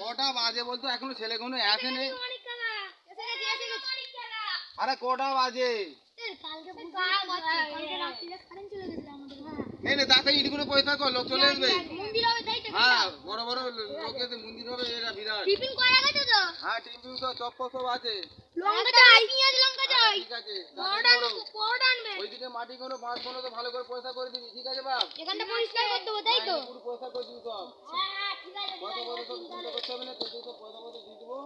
কটা বাজে বলতো এখনো ছেলে কোনো আসেনি। আরে কটা বাজে? তাতে ইটগুলো পয়সা কর, লোক চলে আসবে। হ্যাঁ বড় বড় লোক এসে মন্দির হবে, এটা বিরাট। হ্যাঁ টিফিন তো চপ সব আছে। ঠিক আছে ওইদিকে মাটি কোনো বাঁশ কোনো তো ভালো করে পয়সা করে দিবি, ঠিক আছে বাপ? পুরো পয়সা করে দিবি সব। পয়সা পয়সা সব চিন্তা করতে হবে না, তোকে তো পয়সা পয়সা দিয়ে দেবো।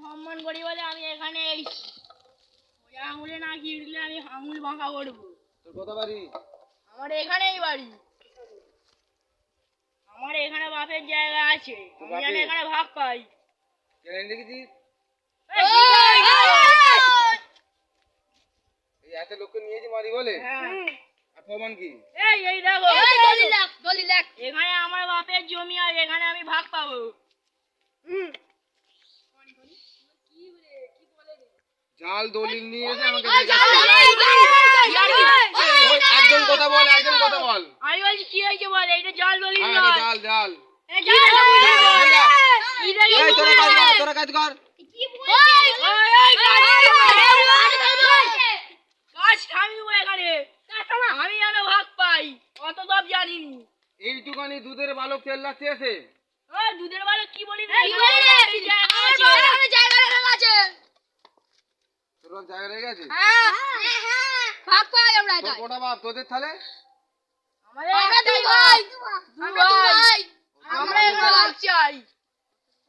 সম্মান করি বলে আমি এখানে এসেছি। ওই আঙুলে না গিরলে আমি আঙুল বাঁকা করবো। তোর কথা বাড়ি? আমার এখানেই বাড়ি। আমার এখানে বাপের জায়গা আছে, আমি যেন এখানে ভাগ পাই। দেখেছিস এই এত লোককে নিয়েছি মারি বলে? আর প্রমাণ কি? এই দেখো এখানে আমার বাপের জমি আর এখানে আমি ভাগ পাবো। জাল দলিল নিয়ে এসে আমাকে একদম কথা বল, একদম কথা বল। আমি বলছি কি হয়েছে বল, এইটা জাল দলিল হ্যাঁ নয়। জাল জাল। তোরা কাজ কর। কাজ থামিব এখানে, আমি যেন ভাগ পাই, অত সব জানিনি। এইটুকানি দুধের বালক তেল লাগছে এসে। দুধের বালক কি বলি তোর জায়গা রয়ে গেছে? কোটা বাপ তোদের তাহলে?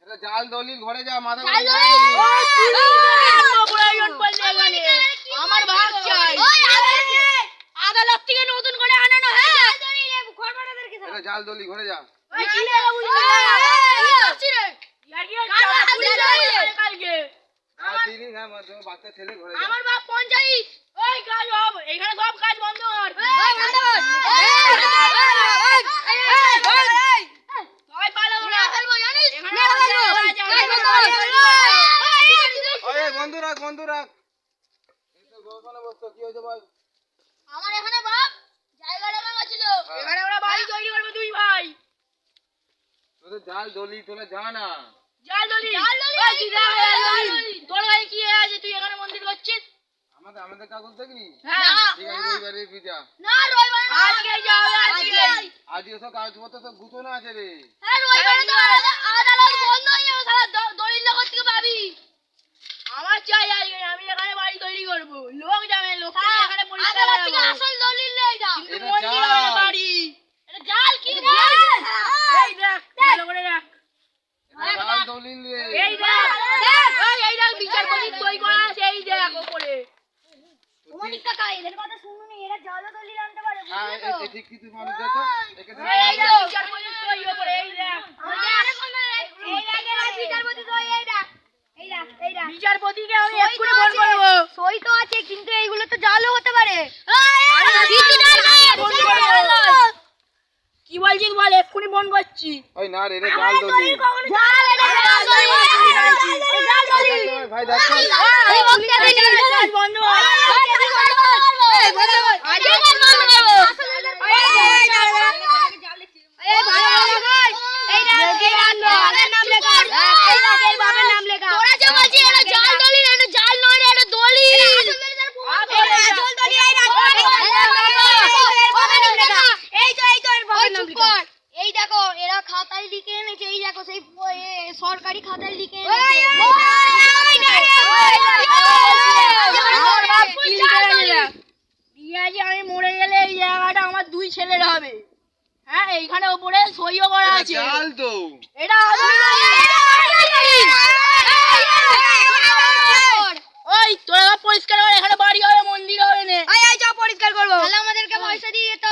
এটা জাল দলিল, ঘরে যা মাথা আমার ভাগ চাই। আদালত থেকে নতুন করে আনানো হ্যাঁ এটা জাল দলিল, ঘরে যা। বাচ্চা ছেলে ঘরে যা। আমার বাপ পঞ্চায়েত ওই কাজ হবে এখানে, সব কাজ বন্ধ কর। সবাই পালাবো না, বন্ধু রাখ বন্ধু রাখ। কি হয়েছে বল? আমার এখানে বাপ জায়গা রাখা ছিল, এখানে আমরা বাড়ি তৈরি করবো দুই ভাই। তোদের জাল দলিল তোরা যা না। জাল দলিল তোর গায়ে কি আছে, তুই এখানে মন্দির করছিস? আমাদের কাগজ দেখবি? হ্যাঁ ঠিক আছে রবিবারে পিজা না, রবিবারে আজকে যাও, আজকে সব কাগজপত্র সব গুছানো আছে রে। হ্যাঁ রবিবারে তো আদালত বন্ধ হয়ে যাবে, সারা দলিল লোক থেকে পাবি। আমার চাই আজকে, আমি এখানে বাড়ি তৈরি করব, লোক যাবে, লোক এখানে পরিষ্কার করব। আসল দলিল নেই এটা, কিন্তু মন্দির হবে বাড়ি। এটা জাল কি বল? এই দেখ ভালো করে দেখ, জাল দলিল রে। এই দেখ এই দেখ বিচারপতি সই করা আছে, এই দেখ উপরে। তোমাদের কাকা এদের কথা শুনুনি, এরা জাল দলিল আনতে পারে, হ্যাঁ বুঝলে তো? এই ঠিক কিছু মানুষ দেখো এখানে। এই দেখ বিচারপতি সই উপরে, এই দেখ এই দেখ বিচারপতি সই, এই দেখ বিচারপতিকে আমি এক্ষুনি ফোন করব। সই তো আছে, কিন্তু এইগুলো তো জালও হতে পারে। কি বলছিস বল, এক্ষুনি ফোন করছি। ওই না রে এটা জাল দলিল। ভাই দেখো বন্ধ এই দেখো এরা খাতায় লিখে এনেছে, এই দেখো সেই সরকারি খাতায় লিখে এনেছে। আমি মরে গেলে এই জায়গাটা আমার দুই ছেলের হবে। হ্যাঁ এইখানে উপরে সইও করা আছে। জাল তো এটা ওই তোরা পরিষ্কার কর, এখানে বাড়ি হবে মন্দির হবে না। পরিষ্কার করবো, তাহলে আমাদেরকে পয়সা দিয়ে যেতে